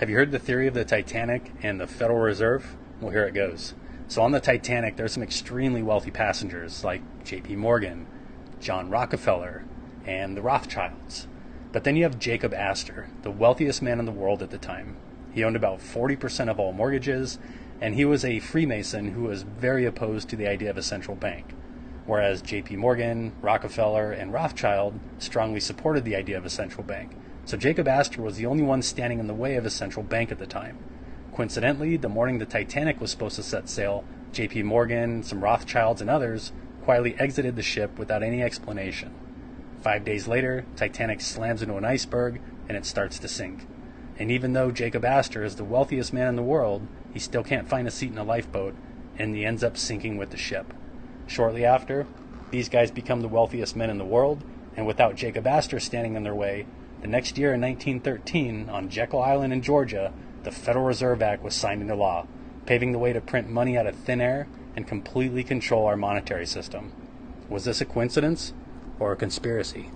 Have you heard the theory of the Titanic and the Federal Reserve? Well, here it goes. So on the Titanic, there's some extremely wealthy passengers like J.P. Morgan, John Rockefeller, and the Rothschilds. But then you have Jacob Astor, the wealthiest man in the world at the time. He owned about 40% of all mortgages, and he was a Freemason who was very opposed to the idea of a central bank. Whereas J.P. Morgan, Rockefeller, and Rothschild strongly supported the idea of a central bank. So Jacob Astor was the only one standing in the way of a central bank at the time. Coincidentally, the morning the Titanic was supposed to set sail, J.P. Morgan, some Rothschilds, and others quietly exited the ship without any explanation. 5 days later, Titanic slams into an iceberg and it starts to sink. And even though Jacob Astor is the wealthiest man in the world, he still can't find a seat in a lifeboat, and he ends up sinking with the ship. Shortly after, these guys become the wealthiest men in the world, and without Jacob Astor standing in their way, the next year in 1913, on Jekyll Island in Georgia, the Federal Reserve Act was signed into law, paving the way to print money out of thin air and completely control our monetary system. Was this a coincidence or a conspiracy?